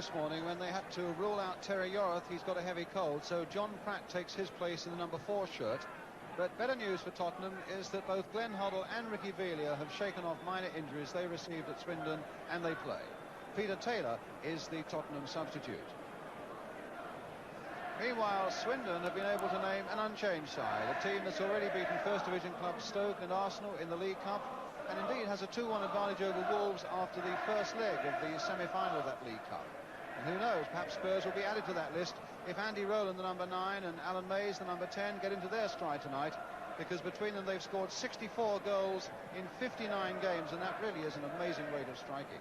this morning when they had to rule out Terry Yorath. He's got a heavy cold, so John Pratt takes his place in the number 4 shirt. But better news for Tottenham is that both Glenn Hoddle and Ricky Villa have shaken off minor injuries they received at Swindon, and they play. Peter Taylor is the Tottenham substitute. Meanwhile, Swindon have been able to name an unchanged side, a team that's already beaten First Division clubs Stoke and Arsenal in the League Cup, and indeed has a 2-1 advantage over Wolves after the first leg of the semi-final of that League Cup. And who knows, perhaps Spurs will be added to that list if Andy Rowland, the number 9, and Alan Mays, the number 10, get into their stride tonight, because between them they've scored 64 goals in 59 games, and that really is an amazing rate of striking.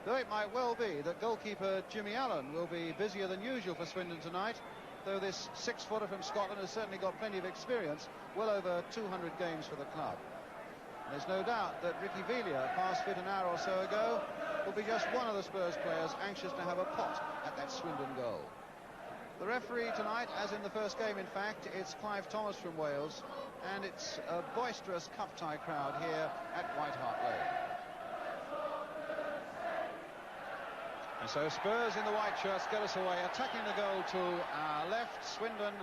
Though it might well be that goalkeeper Jimmy Allen will be busier than usual for Swindon tonight, though this 6-footer from Scotland has certainly got plenty of experience, well over 200 games for the club. And there's no doubt that Ricky Villa, past fit an hour or so ago, will be just one of the Spurs players anxious to have a pot at that Swindon goal. The referee tonight, as in the first game in fact, it's Clive Thomas from Wales, and it's a boisterous cup-tie crowd here at White Hart Lane. And so Spurs in the white shirts get us away, attacking the goal to our left. Swindon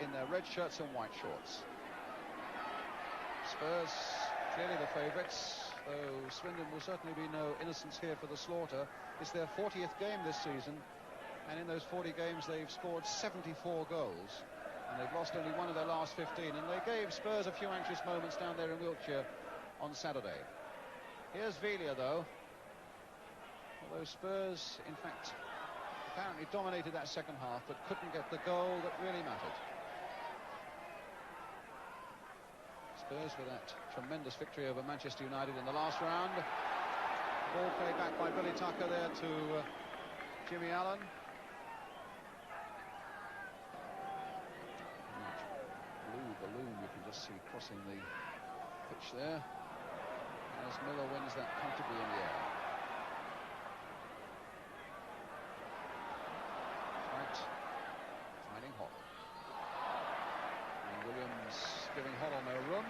in their red shirts and white shorts. Spurs clearly the favourites, though Swindon will certainly be no innocents here for the slaughter. It's their 40th game this season, and in those 40 games they've scored 74 goals, and they've lost only one of their last 15, and they gave Spurs a few anxious moments down there in Wiltshire on Saturday. Here's Villa, though. Although Spurs, in fact, apparently dominated that second half, but couldn't get the goal that really mattered. Spurs with that tremendous victory over Manchester United in the last round. Ball played back by Billy Tucker there to Jimmy Allen. Blue balloon you can just see crossing the pitch there as Miller wins that comfortably in the air. Finding Hoddle. And Williams giving Hoddle no room.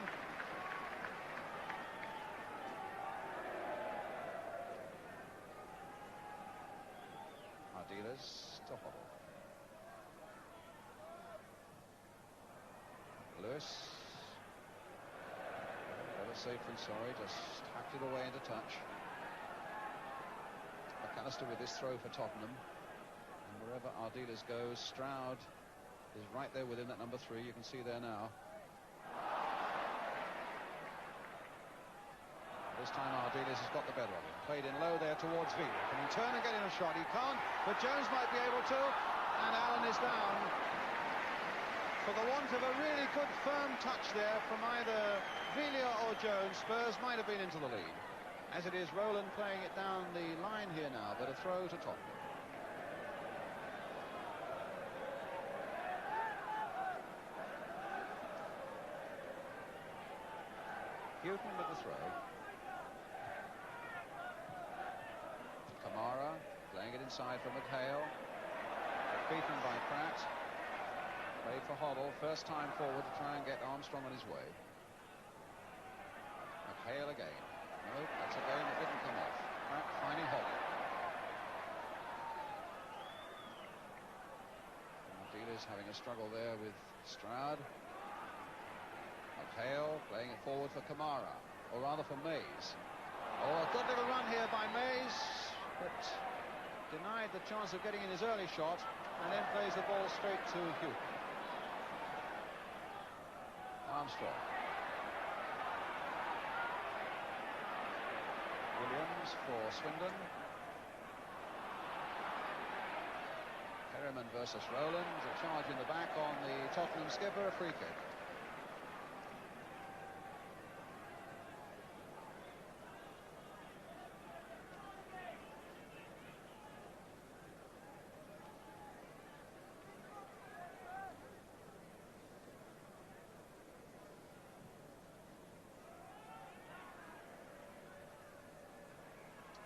Ardiles to Hoddle. Lewis. Better safe than sorry, just hacked it away into touch. McAllister with this throw for Tottenham. Wherever Ardiles goes, Stroud is right there with him, that number 3, you can see there now. This time Ardiles has got the better of him. Played in low there towards Villa. Can he turn and get in a shot? He can't, but Jones might be able to, and Allen is down. For the want of a really good firm touch there from either Villa or Jones, Spurs might have been into the lead. As it is, Rowland playing it down the line here now, but a throw to Tottenham. Houghton with the throw. Kamara playing it inside for McHale. Beaten by Pratt. Played for Hoddle. First time forward to try and get Armstrong on his way. McHale again. No, that's a game that didn't come off. Pratt finding Hoddle. Dealers having a struggle there with Stroud. McHale playing it forward for Kamara, or rather for Mays. Oh, a good little run here by Mays, but denied the chance of getting in his early shot, and then plays the ball straight to Houghton. Armstrong. Williams for Swindon. Perryman versus Rowland. A charge in the back on the Tottenham skipper, a free kick.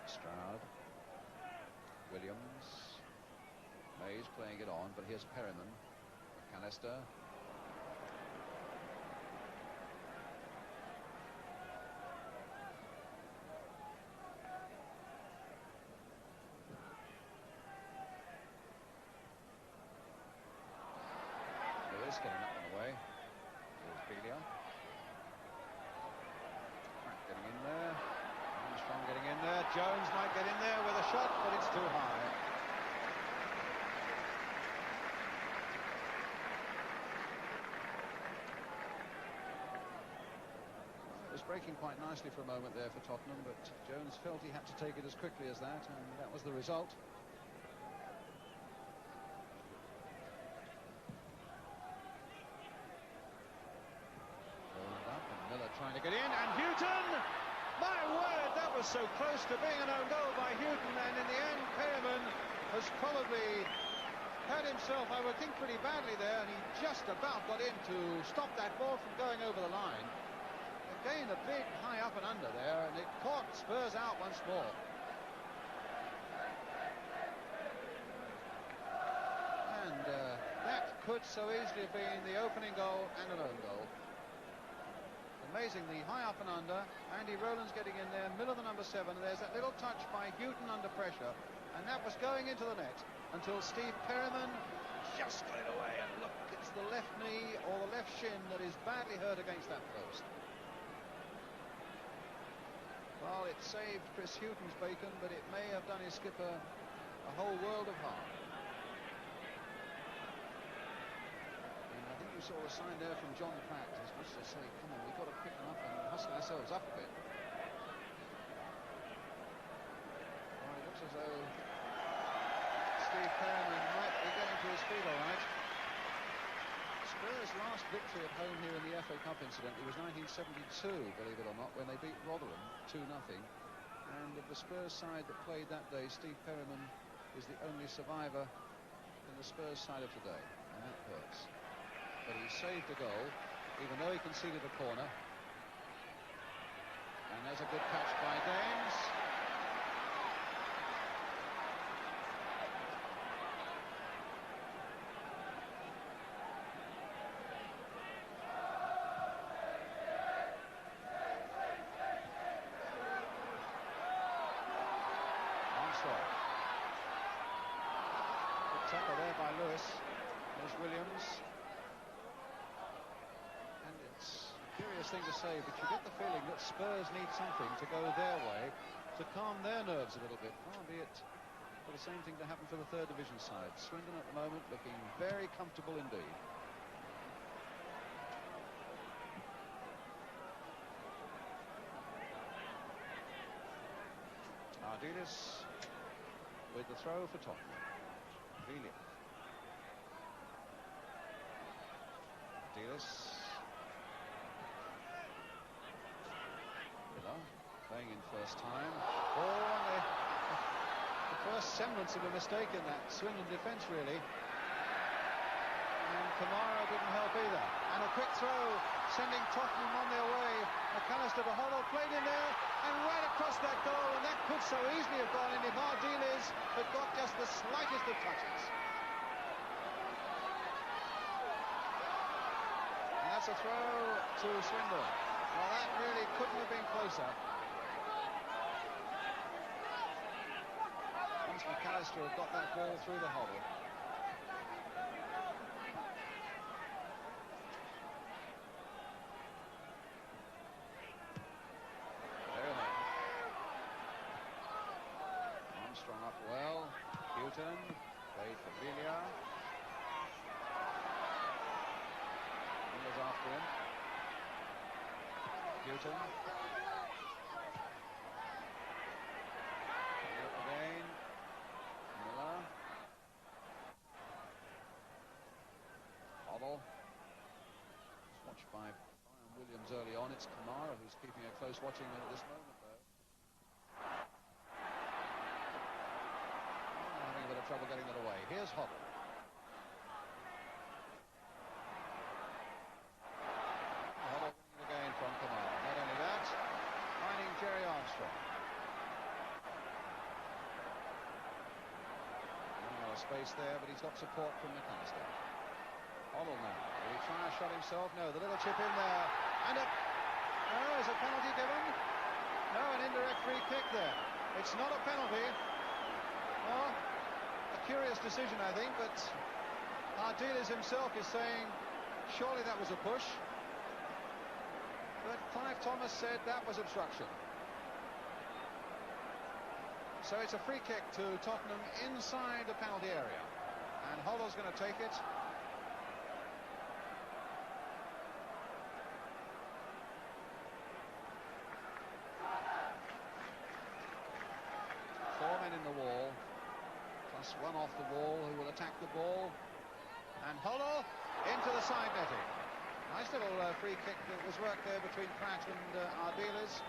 Stroud, Williams, Mays playing it on, but here's Perryman, McAllister. Ardiles getting that one away. Here's Belia. Getting in there. Armstrong getting in there. Jones might get in there with a shot, but it's too high. It was breaking quite nicely for a moment there for Tottenham, but Jones felt he had to take it as quickly as that, and that was the result. Trying to get in, and Houghton! My word, that was so close to being an own goal by Houghton, and in the end, Perryman has probably hurt himself, I would think, pretty badly there, and he just about got in to stop that ball from going over the line. Again, a big high up and under there, and it caught Spurs out once more. And that could so easily have been the opening goal and an own goal. Amazing, the high up and under. Andy Rowland's getting in there, Miller the number 7, and there's that little touch by Houghton under pressure, and that was going into the net until Steve Perryman just got it away, and look, it's the left knee or the left shin that is badly hurt against that post. Well, it saved Chris Houghton's bacon, but it may have done his skipper a whole world of harm. You saw a sign there from John Pratt as much as to say, come on, we've got to pick them up and hustle ourselves up a bit. Well, it looks as though Steve Perryman might be getting to his feet all right. Spurs' last victory at home here in the FA Cup, incidentally, was 1972, believe it or not, when they beat Rotherham 2-0. And of the Spurs side that played that day, Steve Perryman is the only survivor in the Spurs side of today, and that hurts. But he saved the goal, even though he conceded a corner. And there's a good catch by Gaines. Armstrong. Good tackle there by Lewis. There's Williams. Curious thing to say, but you get the feeling that Spurs need something to go their way to calm their nerves a little bit, far be it for the same thing to happen for the third division side. Swindon at the moment looking very comfortable indeed. Ardiles with the throw for Tottenham. Belia. Ardiles. Playing in first time. Oh, the first semblance of a mistake in that Swindon defence, really. And Kamara didn't help either. And a quick throw, sending Tottenham on their way. McAllister to Hoddle, played in there, and right across that goal, and that could so easily have gone in if Ardiles had got just the slightest of touches. And that's a throw to Swindon. Well, that really couldn't have been closer. Once McAllister had got that ball through the Hoddle. Armstrong up well. Houghton played for Belia. Miller's after him. Houghton. Again. Miller. Hoddle. Watched by Brian Williams early on. It's Kamara who's keeping a close watching at this moment, though. Having a bit of trouble getting that away. Here's Hoddle. Space there, but he's got support from McAllister. Hoddle now. Will he try a shot himself? No, the little chip in there. And is a penalty given? No, an indirect free kick there. It's not a penalty. Well, a curious decision, I think, but Ardiles himself is saying Surely that was a push. But Clive Thomas said that was obstruction. So it's a free kick to Tottenham inside the penalty area. And Hoddle's going to take it. Four men in the wall, plus one off the wall who will attack the ball. And Hoddle into the side netting. Nice little free kick that was worked there between Pratt and Ardiles.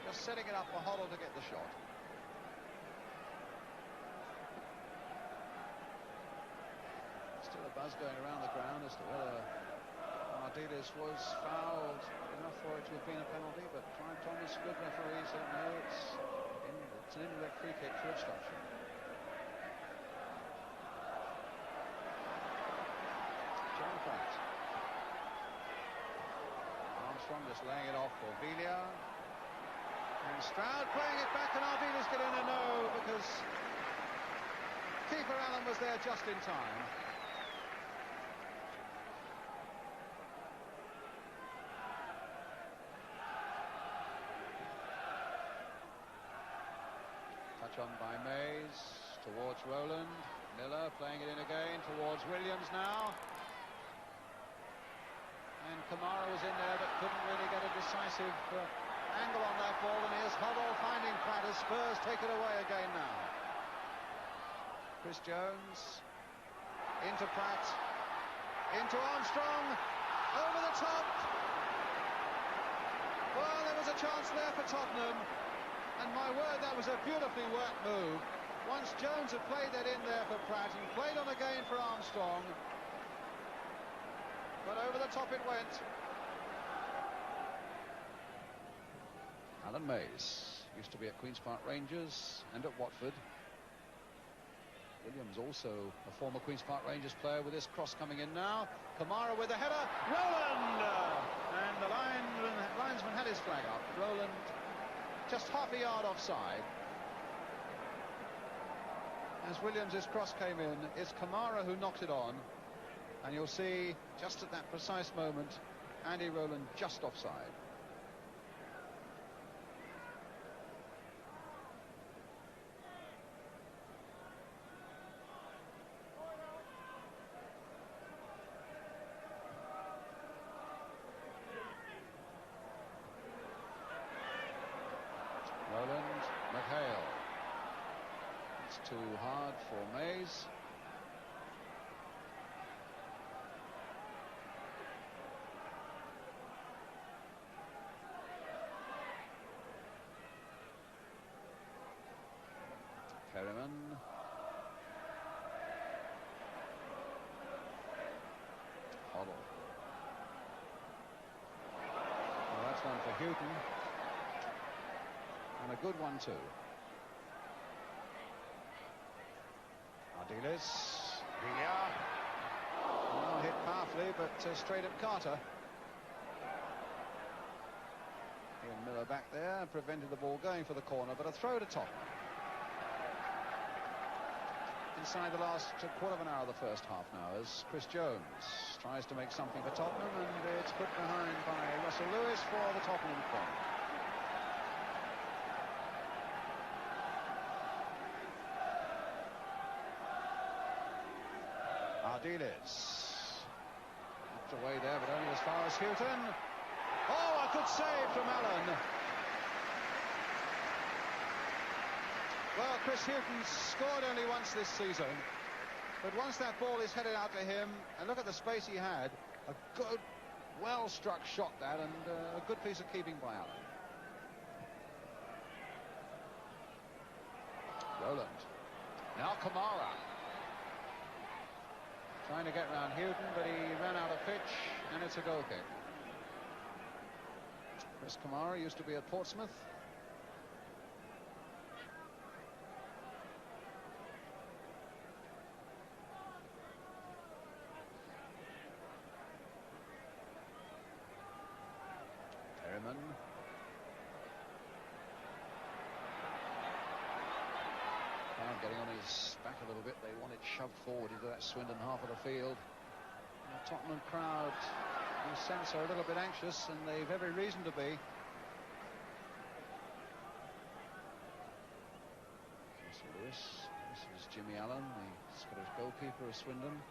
Just setting it up for Hoddle to get the shot. Still a buzz going around the ground as to whether Ardiles was fouled enough for it to have been a penalty, but Clive Thomas, good referee, said no, it's an indirect free kick for obstruction. John Pratt. Armstrong just laying it off for Villa. And Stroud playing it back, and Ardiles get in a no because keeper Allen was there just in time. Touch on by Mays towards Rowland. Miller playing it in again towards Williams now. And Kamara was in there but couldn't really get a decisive angle on that ball, and here's Hoddle finding Pratt as Spurs take it away again now. Chris Jones into Pratt, into Armstrong, over the top. Well, there was a chance there for Tottenham, and my word, that was a beautifully worked move. Once Jones had played that in there for Pratt and played on again for Armstrong, but over the top it went. Alan Mays used to be at Queen's Park Rangers and at Watford. Williams also a former Queen's Park Rangers player with this cross coming in now. Kamara with the header. Rowland! And the linesman had his flag up. Rowland just half a yard offside. As Williams' cross came in, it's Kamara who knocked it on. And you'll see, just at that precise moment, Andy Rowland just offside. Rowland, McHale. It's too hard for Mays. Perryman. Hoddle. Well, that's one for Houghton. And a good one too. Ardiles. Villa. Well, hit powerfully, but straight at Carter. Ian Miller back there prevented the ball going for the corner, but a throw to Tottenham. Inside the last quarter of an hour of the first half now, as Chris Jones tries to make something for Tottenham, and it's put behind by Russell Lewis for the Tottenham corner. Ardiles. Knocked away there, but only as far as Houghton. Oh, a good save from Allen. Well, Chris Houghton scored only once this season, but once that ball is headed out to him, and look at the space he had, a good, well-struck shot that, and a good piece of keeping by Allen. Rowland. Now Kamara. Trying to get round Houghton, but he ran out of pitch, and it's a goal kick. Chris Kamara used to be at Portsmouth. Perryman. Getting on his back a little bit. They want it shoved forward into that Swindon half of the field. The Tottenham crowd, you sense, are a little bit anxious, and they've every reason to be. Lewis. This is Jimmy Allen, the Scottish goalkeeper of Swindon.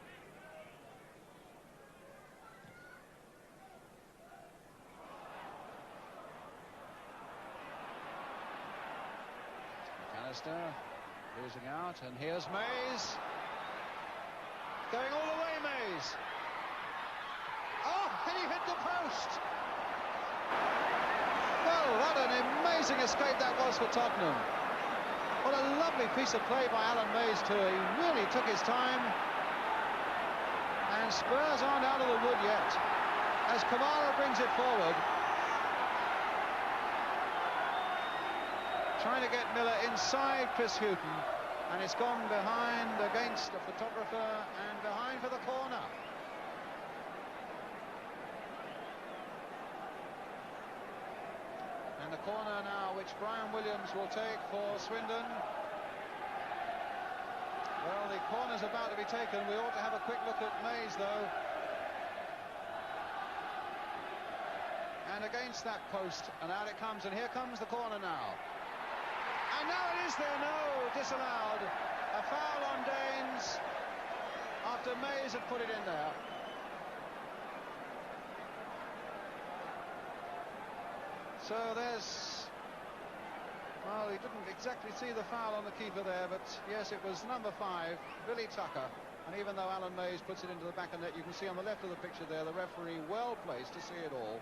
McAllister losing out, and here's Mays. Going all the way, Mays. Oh, and he hit the post. Well, what an amazing escape that was for Tottenham. What a lovely piece of play by Alan Mays too. He really took his time. And Spurs aren't out of the wood yet, as Kamara brings it forward. Trying to get Miller inside Chris Hughton, and it's gone behind against the photographer and behind for the corner. And the corner now, which Brian Williams will take for Swindon. Well, the corner's about to be taken. We ought to have a quick look at Mays, though. And against that post, and out it comes, and here comes the corner now. And now it is there, no, disallowed. A foul on Danes after Mays had put it in there. So there's, well, he didn't exactly see the foul on the keeper there, but yes, it was number 5, Billy Tucker. And even though Alan Mays puts it into the back of the net, you can see on the left of the picture there, the referee well placed to see it all.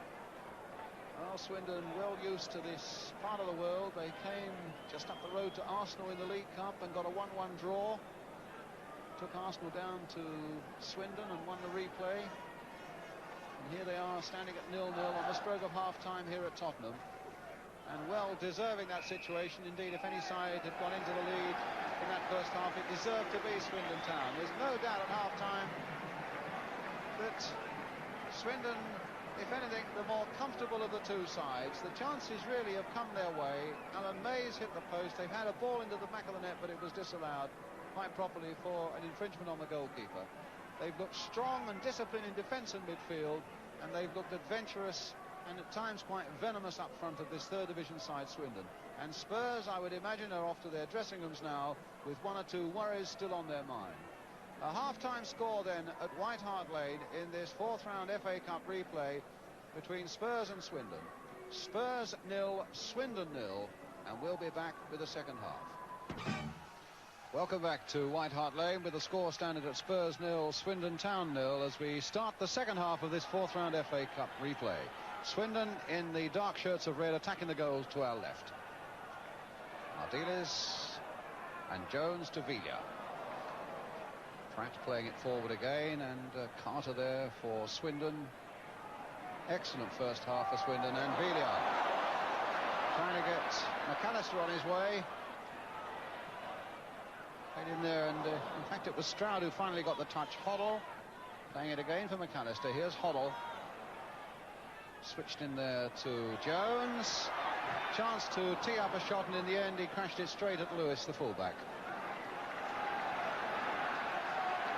Well, Swindon well used to this part of the world. They came just up the road to Arsenal in the League Cup and got a 1-1 draw. Took Arsenal down to Swindon and won the replay. And here they are standing at 0-0 on the stroke of half-time here at Tottenham. And well deserving that situation. Indeed, if any side had gone into the lead in that first half, it deserved to be Swindon Town. There's no doubt at half-time that Swindon, if anything, the more comfortable of the two sides. The chances really have come their way. Alan Mays hit the post. They've had a ball into the back of the net, but it was disallowed quite properly for an infringement on the goalkeeper. They've looked strong and disciplined in defence and midfield, and they've looked adventurous and at times quite venomous up front of this third division side, Swindon. And Spurs, I would imagine, are off to their dressing rooms now with 1 or 2 worries still on their mind. A half-time score then at White Hart Lane in this 4th round FA Cup replay between Spurs and Swindon. Spurs 0, Swindon 0, and we'll be back with the second half. Welcome back to White Hart Lane with the score standard at Spurs 0, Swindon Town 0 as we start the second half of this 4th round FA Cup replay. Swindon in the dark shirts of red attacking the goals to our left. Ardiles and Jones to Villa. Pratt playing it forward again, and Carter there for Swindon. Excellent first half for Swindon, and Villa trying to get McAllister on his way. Played in there, and in fact it was Stroud who finally got the touch. Hoddle playing it again for McAllister. Here's Hoddle. Switched in there to Jones. Chance to tee up a shot, and in the end he crashed it straight at Lewis, the fullback.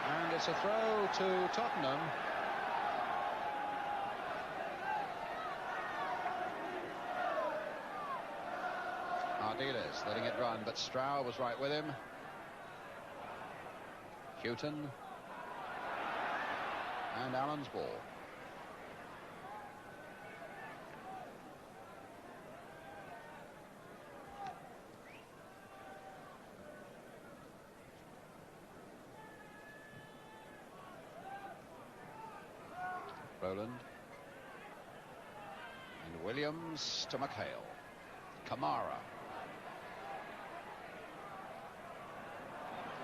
And it's a throw to Tottenham. Ardiles letting it run, but Stroud was right with him. Houghton. And Allen's ball. Rowland. And Williams to McHale. Kamara.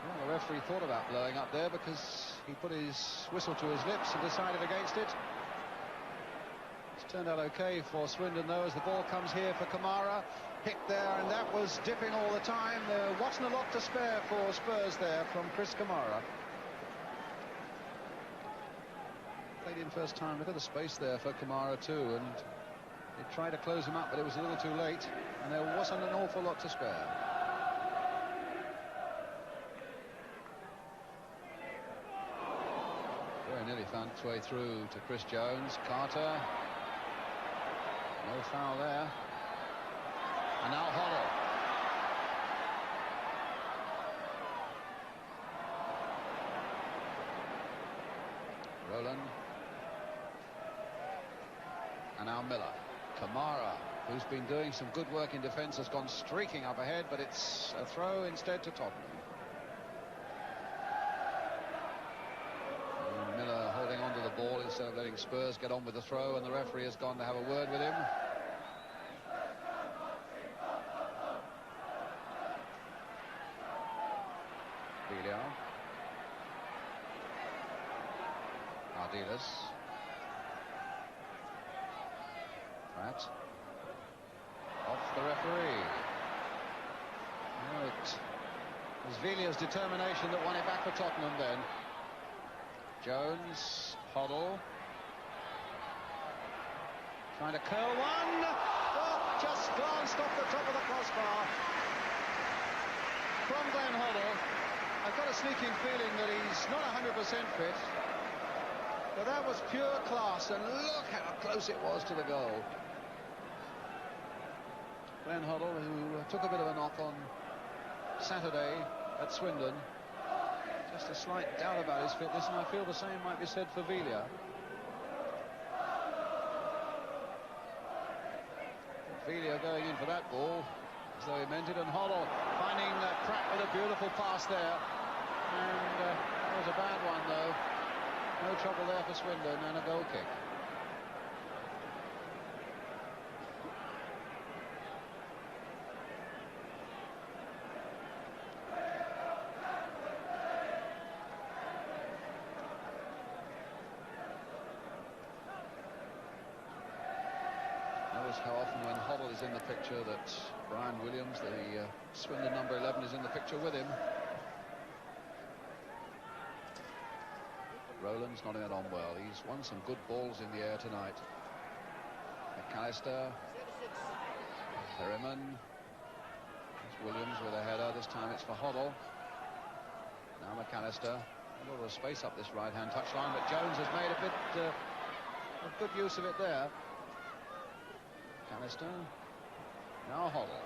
Well, the referee thought about blowing up there because he put his whistle to his lips and decided against it. It's turned out okay for Swindon, though, as the ball comes here for Kamara. Hit there, and that was dipping all the time. There wasn't a lot to spare for Spurs there from Chris Kamara. Played in first time. Look at the space there for Kamara too, and they tried to close him up, but it was a little too late, and there wasn't an awful lot to spare. Very nearly found its way through to Chris Jones. Carter. No foul there. And now Hoddle. Rowland. And now Miller. Kamara, who's been doing some good work in defence, has gone streaking up ahead, but it's a throw instead to Tottenham. And Miller holding on to the ball instead of letting Spurs get on with the throw, and the referee has gone to have a word with him. Villiers. Ardiles. Pratt. Off the referee. No, it was Villiers' determination that won it back for Tottenham then. Jones, Hoddle. Trying to curl one. Oh, just glanced off the top of the crossbar. From Glenn Hoddle. I've got a sneaking feeling that he's not 100% fit. But that was pure class, and look how close it was to the goal. Glenn Hoddle, who took a bit of a knock on Saturday at Swindon. Just a slight doubt about his fitness, and I feel the same might be said for Villiers. Villiers going in for that ball as though he meant it, and Hoddle finding Pratt with a beautiful pass there. And that was a bad one, though. No trouble there for Swindon, and a goal kick. Notice how often when Hoddle is in the picture that Brian Williams, the Swindon number 11, is in the picture with him. Rowland's nodding it on well. He's won some good balls in the air tonight. McAllister. Perryman. There's Williams with a header. This time it's for Hoddle. Now McAllister. A lot of space up this right-hand touchline, but Jones has made a bit of good use of it there. McAllister. Now Hoddle.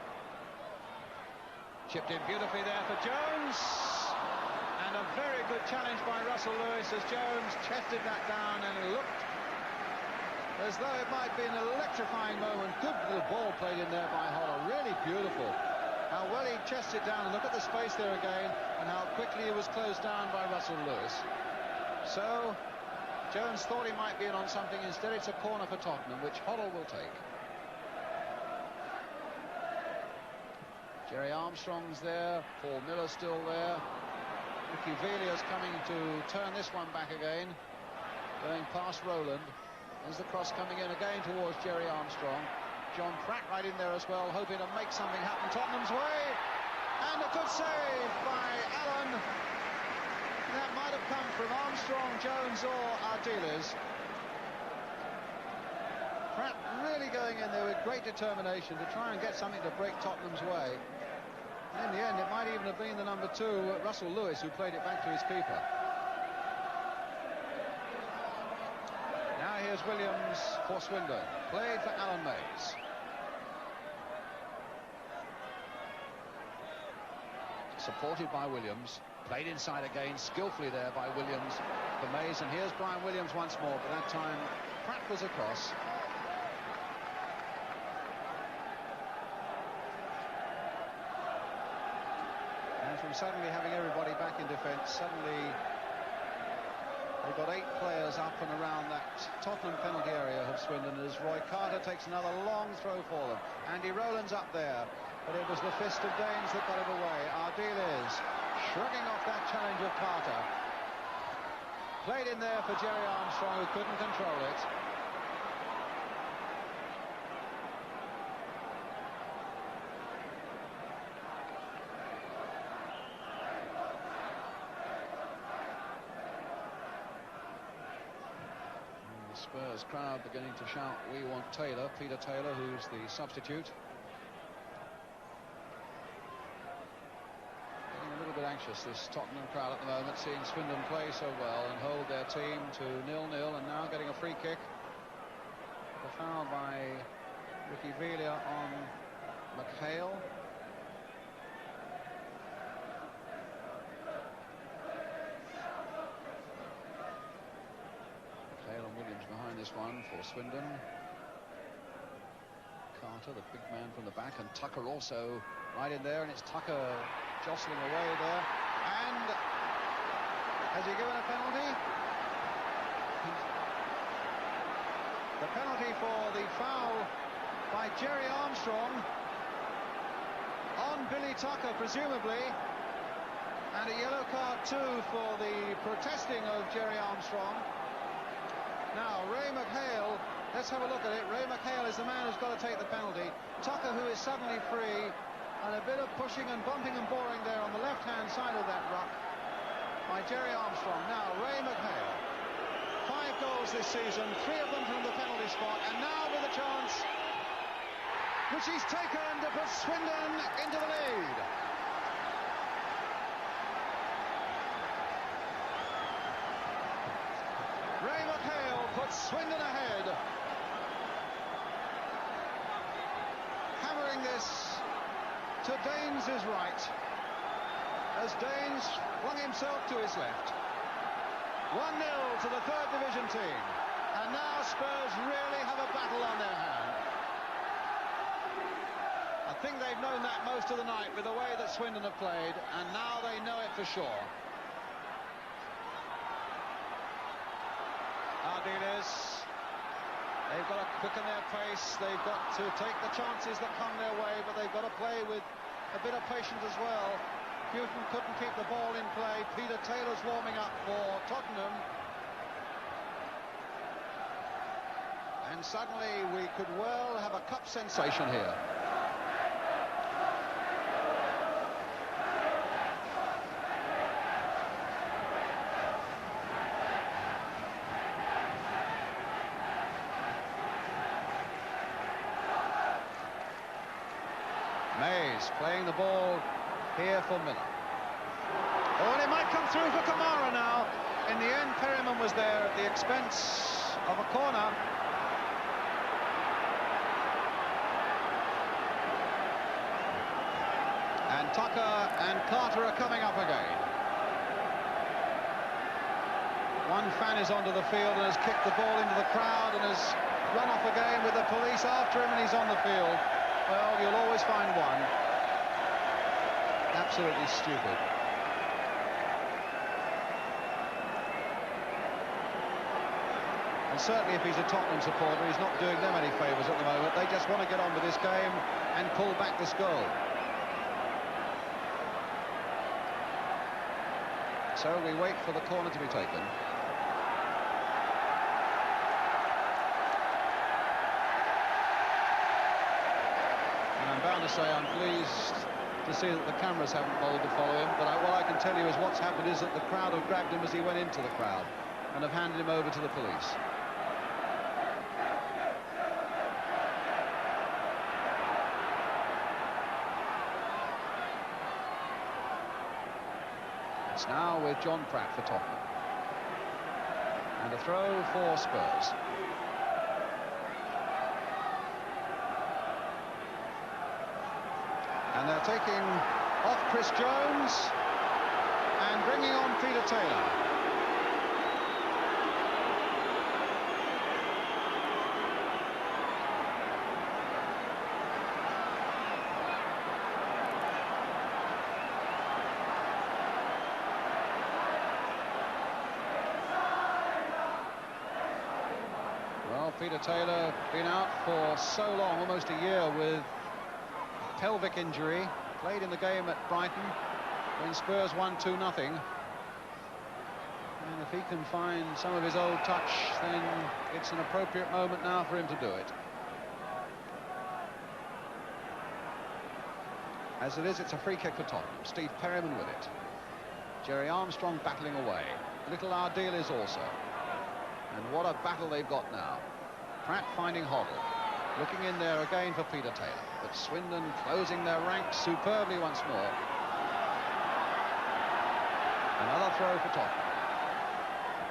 Chipped in beautifully there for Jones. And a very good challenge by Russell Lewis as Jones chested that down, and it looked as though it might be an electrifying moment. Good little ball played in there by Hoddle. Really beautiful. How well he chested down. Look at the space there again, and how quickly he was closed down by Russell Lewis. So Jones thought he might be in on something. Instead, it's a corner for Tottenham, which Hoddle will take. Jerry Armstrong's there. Paul Miller's still there. Ricky Villiers coming to turn this one back again, going past Rowland. There's the cross coming in again towards Jerry Armstrong. John Pratt right in there as well, hoping to make something happen Tottenham's way. And a good save by Allen. That might have come from Armstrong, Jones or Ardiles. Pratt really going in there with great determination to try and get something to break Tottenham's way. In the end, it might even have been the number 2, Russell Lewis, who played it back to his keeper. Now here's Williams for Swindon. Played for Alan Mays. Supported by Williams. Played inside again, skillfully there by Williams for Mays. And here's Brian Williams once more, but that time Pratt was across. From suddenly having everybody back in defence, suddenly they've got 8 players up and around that Tottenham penalty area of Swindon as Roy Carter takes another long throw for them. Andy Rowland's up there, but it was the fist of Danes that got it away. Ardiles shrugging off that challenge of Carter. Played in there for Jerry Armstrong, who couldn't control it. Spurs crowd beginning to shout, "We want Taylor." Peter Taylor, who's the substitute. Getting a little bit anxious raucous, this Tottenham crowd at the moment, seeing Swindon play so well and hold their team to 0-0, and now getting a free kick. The foul by Ricky Villa on McHale. McHale and Williams behind this one for Swindon. Carter, the big man from the back, and Tucker also right in there, and it's Tucker jostling away there. And has he given a penalty? The penalty for the foul by Jerry Armstrong on Billy Tucker, presumably, and a yellow card too for the protesting of Jerry Armstrong. Now Ray McHale, let's have a look at it. Ray McHale is the man who's got to take the penalty. Tucker, who is suddenly free, and a bit of pushing and bumping and boring there on the left-hand side of that ruck by Jerry Armstrong. Now Ray McHale, 5 goals this season, 3 of them from the penalty spot, and now with a chance, which he's taken to put Swindon into the lead. Ray McHale puts Swindon ahead. Hammering this to Daines' right, as Daines flung himself to his left. 1-0 to the 3rd Division team, and now Spurs really have a battle on their hand. I think they've known that most of the night with the way that Swindon have played, and now they know it for sure. Ardiles, they've got to quicken their pace, they've got to take the chances that come their way, but they've got to play with a bit of patience as well. Houghton couldn't keep the ball in play. Peter Taylor's warming up for Tottenham, and suddenly we could well have a cup sensation here. Mays playing the ball here for Miller. Oh, and it might come through for Kamara now. In the end, Perryman was there at the expense of a corner. And Tucker and Carter are coming up again. One fan is onto the field and has kicked the ball into the crowd and has run off again with the police after him, and he's on the field. Well, you'll always find one. Absolutely stupid. And certainly if he's a Tottenham supporter, he's not doing them any favours at the moment. They just want to get on with this game and pull back this goal. So we wait for the corner to be taken. I'm bound to say I'm pleased to see that the cameras haven't bothered to follow him, but what I can tell you is what's happened is that the crowd have grabbed him as he went into the crowd and have handed him over to the police. It's now with John Pratt for Tottenham, and a throw for Spurs. And they're taking off Chris Jones and bringing on Peter Taylor. Well, Peter Taylor been out for so long, almost a year, with pelvic injury. Played in the game at Brighton when Spurs won 2-0. And if he can find some of his old touch, then it's an appropriate moment now for him to do it. As it is, it's a free kick for Tottenham. Steve Perryman with it. Jerry Armstrong battling away. Little Ardiles also. And what a battle they've got now. Pratt finding Hoddle. Looking in there again for Peter Taylor. But Swindon closing their ranks superbly once more. Another throw for Tottenham.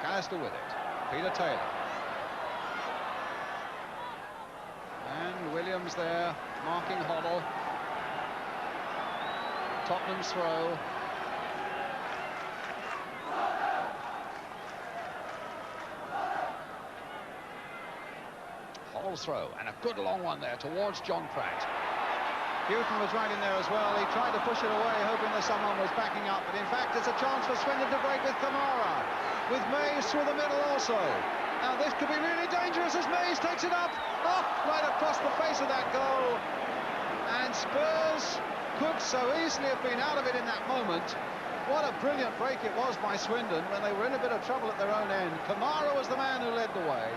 McAllister with it. Peter Taylor. And Williams there, marking Hoddle. Tottenham's throw. Hoddle's throw, and a good long one there towards John Pratt. Houghton was right in there as well. He tried to push it away, hoping that someone was backing up, but in fact it's a chance for Swindon to break with Kamara, with Mays through the middle also. Now this could be really dangerous as Mays takes it up, right across the face of that goal. And Spurs could so easily have been out of it in that moment. What a brilliant break it was by Swindon when they were in a bit of trouble at their own end. Kamara was the man who led the way,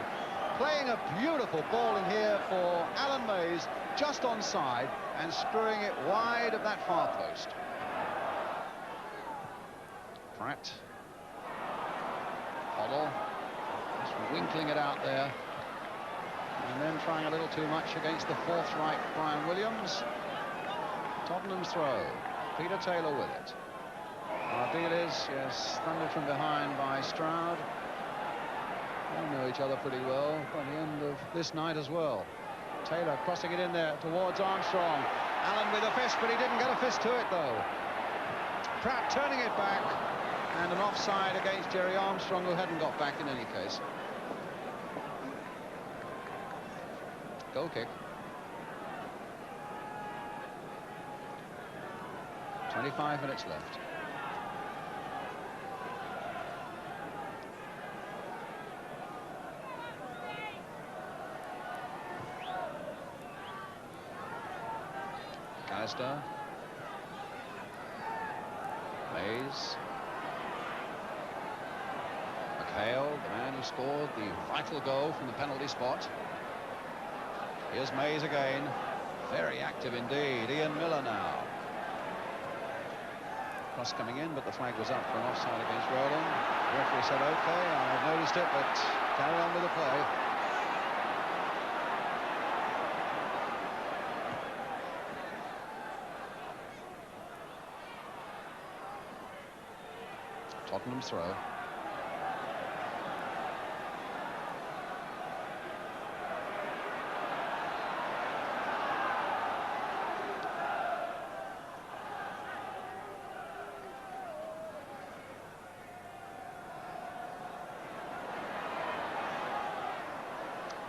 playing a beautiful ball in here for Alan Mays, just onside, and screwing it wide of that far post. Pratt. Hoddle. Just winkling it out there. And then trying a little too much against the fourth right, Brian Williams. Tottenham's throw. Peter Taylor with it. Ardiles, yes, thundered from behind by Stroud. They know each other pretty well by the end of this night as well. Taylor crossing it in there towards Armstrong. Allen with a fist, but he didn't get a fist to it though. Pratt turning it back, and an offside against Jerry Armstrong, who hadn't got back in any case. Goal kick. 25 minutes left. McAllister. Mays. McHale, the man who scored the vital goal from the penalty spot. Here's Mays again. Very active indeed. Ian Miller now. Cross coming in, but the flag was up for an offside against Rowland. The referee said, OK, I've noticed it, but carry on with the play. Tottenham's throw.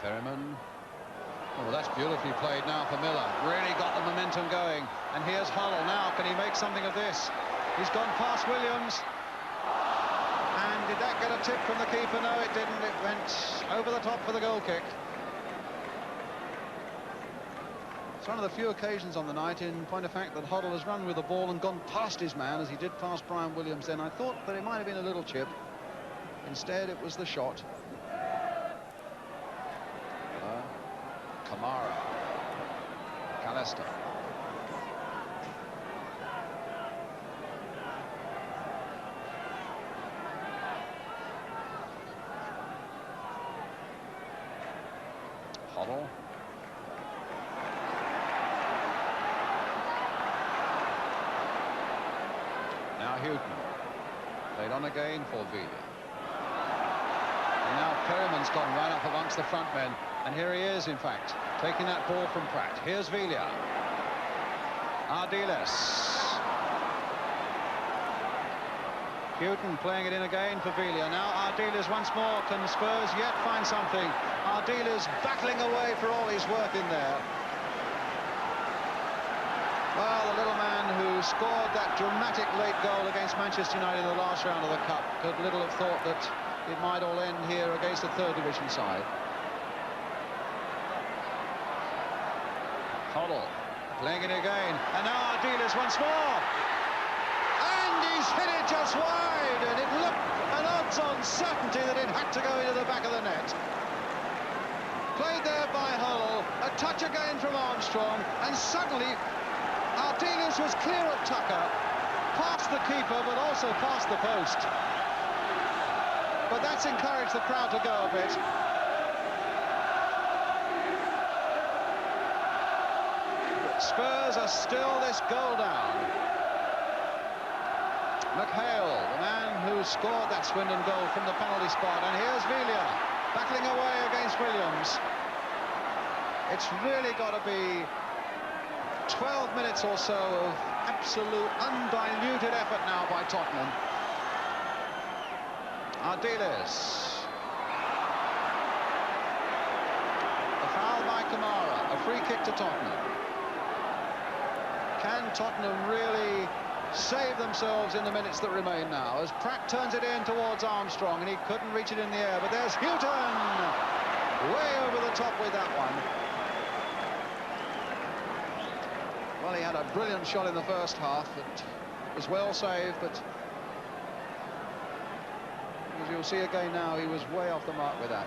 Perryman. Oh, that's beautifully played now for Miller. Really got the momentum going. And here's Huddle now. Can he make something of this? He's gone past Williams. And did that get a tip from the keeper? No, it didn't. It went over the top for the goal kick. It's one of the few occasions on the night, in point of fact, that Huddle has run with the ball and gone past his man, as he did past Brian Williams then. I thought that it might have been a little chip. Instead, it was the shot. Kamara. McAllister. Hoddle. Now Houghton. Played on again for Villa. And now Perryman's gone right up amongst the front men. And here he is, in fact, taking that ball from Pratt. Here's Villa. Ardiles. Houghton playing it in again for Villa. Now Ardiles once more. Can Spurs yet find something? Ardiles battling away for all his worth in there. Well, the little man who scored that dramatic late goal against Manchester United in the last round of the Cup could little have thought that it might all end here against the third division side. Hoddle playing it again, and now Ardiles once more, and he's hit it just wide, and it looked an odds-on certainty that it had to go into the back of the net. Played there by Huddle, a touch again from Armstrong, and suddenly Ardiles was clear of Tucker, past the keeper but also past the post. But that's encouraged the crowd to go a bit. Spurs are still this goal down. McHale, the man who scored that Swindon goal from the penalty spot. And here's Villa battling away against Williams. It's really got to be 12 minutes or so of absolute undiluted effort now by Tottenham. Ardiles. A foul by Kamara, a free kick to Tottenham. Can Tottenham really save themselves in the minutes that remain now, as Pratt turns it in towards Armstrong, and he couldn't reach it in the air, but there's Houghton way over the top with that one. Well, he had a brilliant shot in the first half that was well saved, but as you'll see again now, he was way off the mark with that.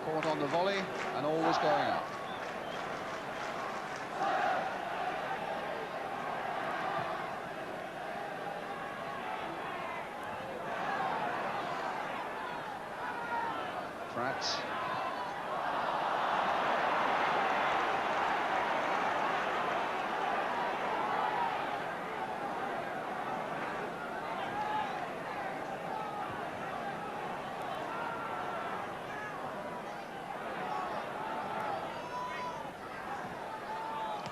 Caught on the volley and all was going up. Pratt.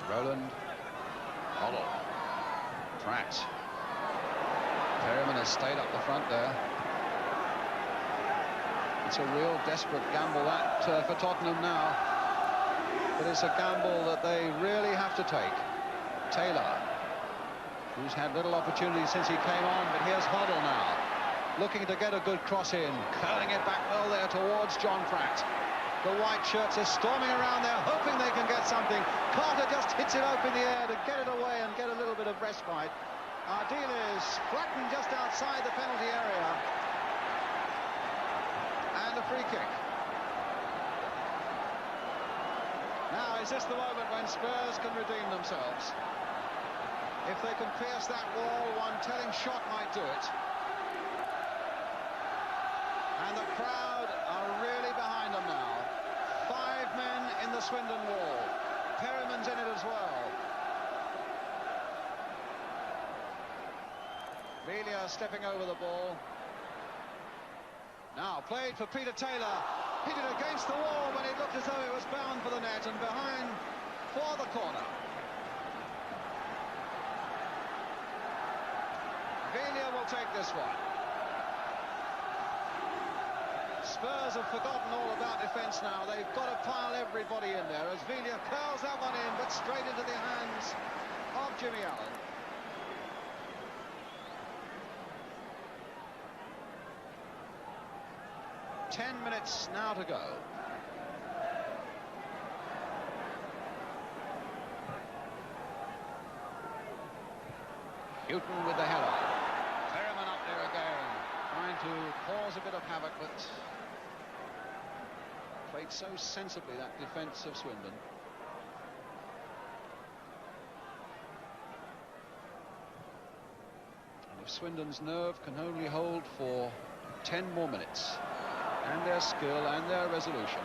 Roland, Hoddle, Pratt. Perryman has stayed up the front there. It's a real desperate gamble that for Tottenham now, but it's a gamble that they really have to take. Taylor, who's had little opportunity since he came on, but here's Hoddle now, looking to get a good cross in, curling it back well there towards John Pratt. The white shirts are storming around there, hoping they can get something. Carter just hits it up in the air to get it away and get a little bit of respite. Ardiles flattened just outside the penalty area. And a free kick. Now, is this the moment when Spurs can redeem themselves? If they can pierce that wall, one telling shot might do it. And the crowd are really behind them now. 5 men in the Swindon wall. Perryman's in it as well. Villa stepping over the ball. Now played for Peter Taylor. Hit it against the wall when it looked as though it was bound for the net, and behind for the corner. Villa will take this one. Spurs have forgotten all about defence now. They've got to pile everybody in there as Villa curls that one in, but straight into the hands of Jimmy Allen. Ten minutes now to go. Houghton with the header. Perryman up there again, trying to cause a bit of havoc, but played so sensibly, that defence of Swindon. And if Swindon's nerve can only hold for 10 more minutes, and their skill and their resolution,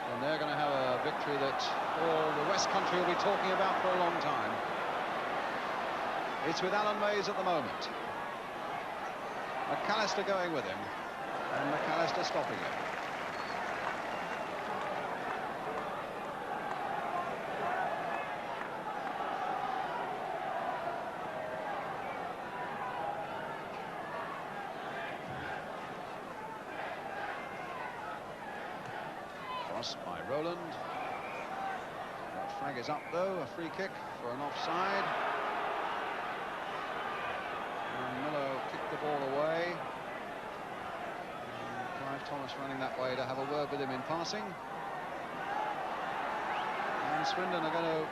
then they're going to have a victory that all the West Country will be talking about for a long time. It's with Alan Mays at the moment. McAllister going with him, and McAllister stopping him. By Roland. That flag is up though, a free kick for an offside. And Miller kicked the ball away. And Clive Thomas running that way to have a word with him in passing. And Swindon are going to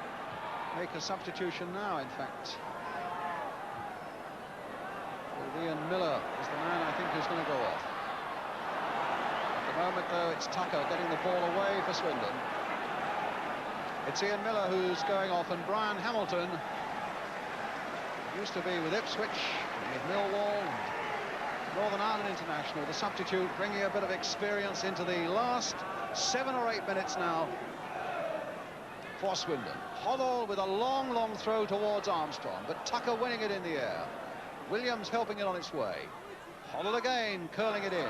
make a substitution now, in fact. Well, Ian Miller is the man I think who's going to go off. At the moment, though, it's Tucker getting the ball away for Swindon. It's Ian Miller who's going off, and Brian Hamilton used to be with Ipswich, with Millwall, Northern Ireland international, the substitute, bringing a bit of experience into the last 7 or 8 minutes now for Swindon. Hoddle with a long throw towards Armstrong, but Tucker winning it in the air. Williams helping it on its way. Hoddle again, curling it in.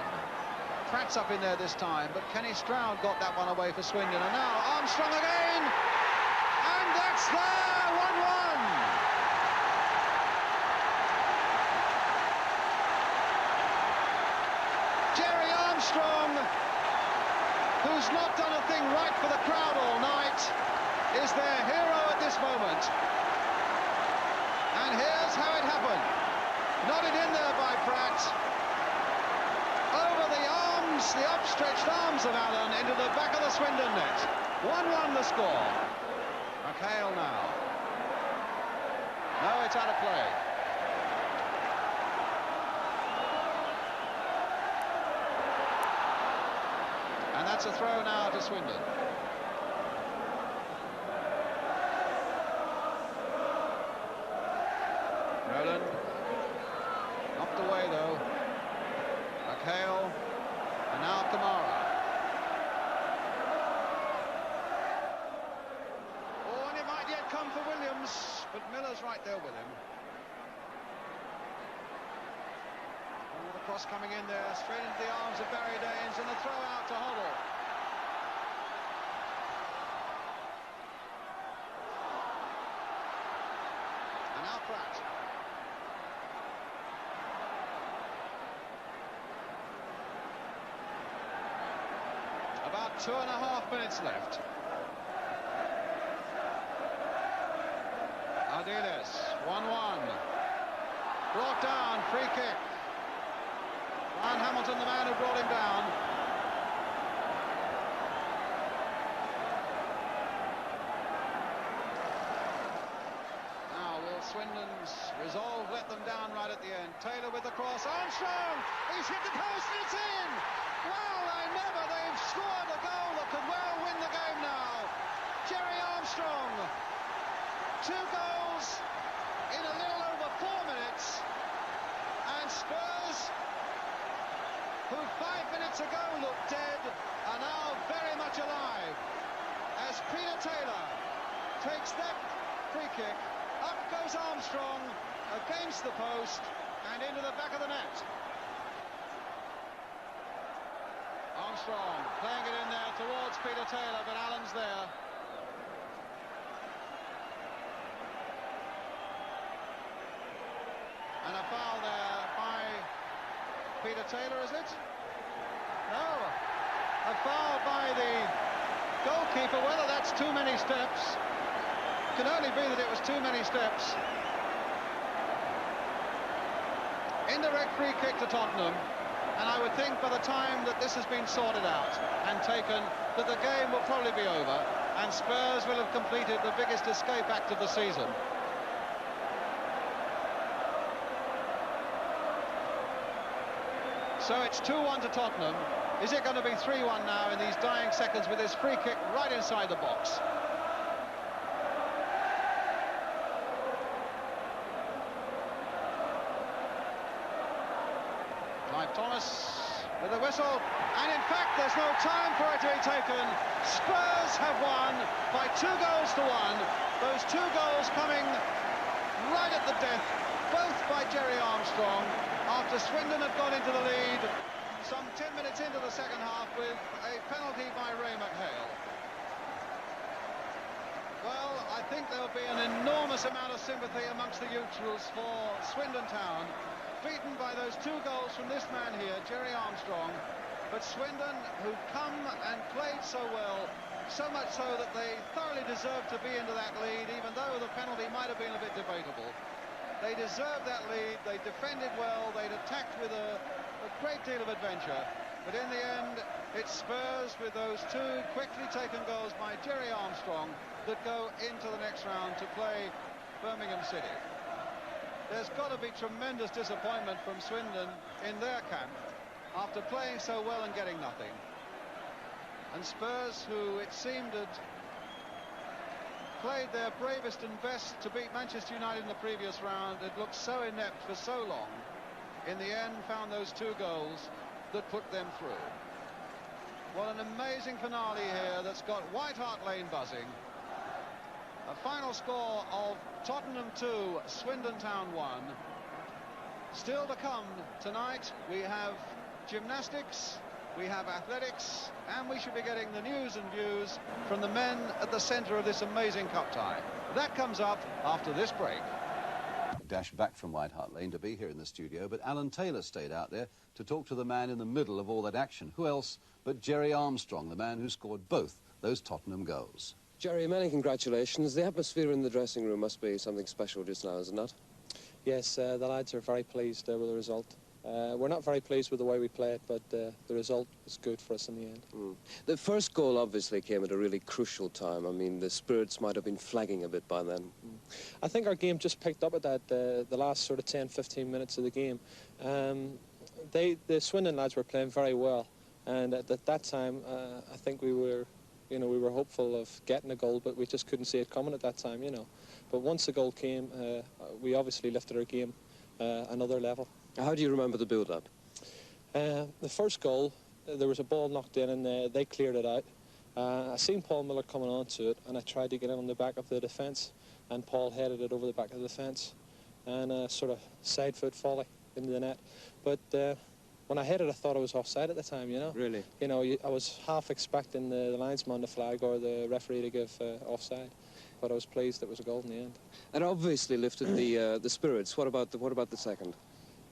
Pratt's up in there this time, but Kenny Stroud got that one away for Swindon. And now Armstrong again, and that's there, 1-1. Jerry Armstrong, who's not done a thing right for the crowd all night, is their hero at this moment. And here's how it happened. Nodded in there by Pratt. Over the arms, the upstretched arms of Allen into the back of the Swindon net. 1-1 the score. McHale now. No, it's out of play. And that's a throw now to Swindon. Nolan. Knocked away though. McHale. And now Kamara. Oh, and it might yet come for Williams, but Miller's right there with him. Oh, the cross coming in there, straight into the arms of Barry Daines, and the throw out to Hoddle. And now Pratt. About 2.5 minutes left. Ardiles, 1-1. Brought down, free kick. Ryan Hamilton, the man who brought him down. Now, will Swindon's resolve let them down right at the end? Taylor with the cross. Armstrong! He's hit the post and it's in! Well, they've scored a goal that could well win the game now. Jerry Armstrong. 2 goals in a little over 4 minutes. And Spurs, who 5 minutes ago looked dead, are now very much alive. As Peter Taylor takes that free kick, up goes Armstrong against the post and into the back of the net. Armstrong playing it in there towards Peter Taylor, but Allen's there. And a foul there by Peter Taylor, is it? No. A foul by the goalkeeper. Whether that's too many steps. It can only be that it was too many steps. Indirect free kick to Tottenham. And I would think by the time that this has been sorted out and taken, that the game will probably be over and Spurs will have completed the biggest escape act of the season. So it's 2-1 to Tottenham. Is it going to be 3-1 now in these dying seconds with this free kick right inside the box? Thomas with a whistle, and in fact there's no time for it to be taken. Spurs have won by 2 goals to 1. Those 2 goals coming right at the death, both by Jerry Armstrong, after Swindon had gone into the lead some 10 minutes into the second half with a penalty by Ray McHale. Well, I think there'll be an enormous amount of sympathy amongst the neutrals for Swindon Town, beaten by those 2 goals from this man here, Jerry Armstrong. But Swindon, who've come and played so well, so much so that they thoroughly deserved to be into that lead, even though the penalty might have been a bit debatable. They deserved that lead, they defended well, they'd attacked with a great deal of adventure. But in the end, it's Spurs with those 2 quickly taken goals by Jerry Armstrong that go into the next round to play Birmingham City. There's got to be tremendous disappointment from Swindon in their camp after playing so well and getting nothing. And Spurs, who it seemed had played their bravest and best to beat Manchester United in the previous round, had looked so inept for so long, in the end found those 2 goals that put them through. What an amazing finale here that's got White Hart Lane buzzing. A final score of Tottenham 2, Swindon Town 1. Still to come tonight, we have gymnastics, we have athletics, and we should be getting the news and views from the men at the centre of this amazing cup tie. That comes up after this break. Dashed back from White Hart Lane to be here in the studio, but Alan Taylor stayed out there to talk to the man in the middle of all that action. Who else but Jerry Armstrong, the man who scored both those Tottenham goals. Jerry, many congratulations. The atmosphere in the dressing room must be something special just now, is it not? Yes, the lads are very pleased with the result. We're not very pleased with the way we played, but the result was good for us in the end. The first goal obviously came at a really crucial time. I mean, the spirits might have been flagging a bit by then. I think our game just picked up at that, the last sort of 10-15 minutes of the game. The Swindon lads were playing very well, and at that time, I think we were hopeful of getting a goal, but we just couldn't see it coming at that time, But once the goal came, we obviously lifted our game another level. How do you remember the build-up? The first goal, there was a ball knocked in and they cleared it out. I seen Paul Miller coming onto it, and I tried to get in on the back of the defence, and Paul headed it over the back of the defence, and sort of side foot volley into the net. But when I headed, I thought I was offside at the time, Really? I was half expecting the linesman to flag or the referee to give offside, but I was pleased it was a goal in the end. That obviously lifted the spirits. What about the second?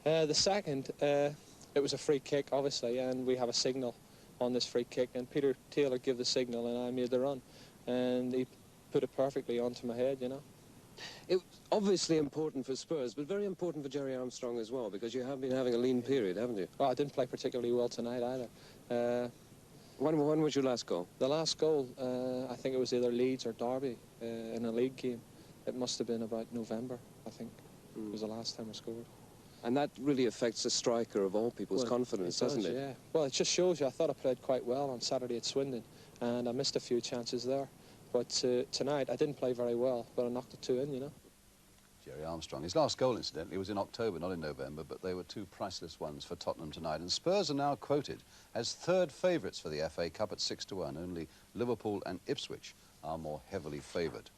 The second, it was a free kick, obviously, and we have a signal on this free kick, and Peter Taylor gave the signal, and I made the run, and he put it perfectly onto my head, It was obviously important for Spurs, but very important for Jerry Armstrong as well, because you have been having a lean period, haven't you? Well, I didn't play particularly well tonight either. When was your last goal? The last goal, I think it was either Leeds or Derby in a league game. It must have been about November, I think. It was the last time I scored. And that really affects a striker of all people's confidence, doesn't it? Yeah. Well, it just shows you. I thought I played quite well on Saturday at Swindon, and I missed a few chances there. But tonight, I didn't play very well, but I knocked the two in, Jerry Armstrong. His last goal, incidentally, was in October, not in November, but they were two priceless ones for Tottenham tonight. And Spurs are now quoted as third favourites for the FA Cup at 6-1. Only Liverpool and Ipswich are more heavily favoured.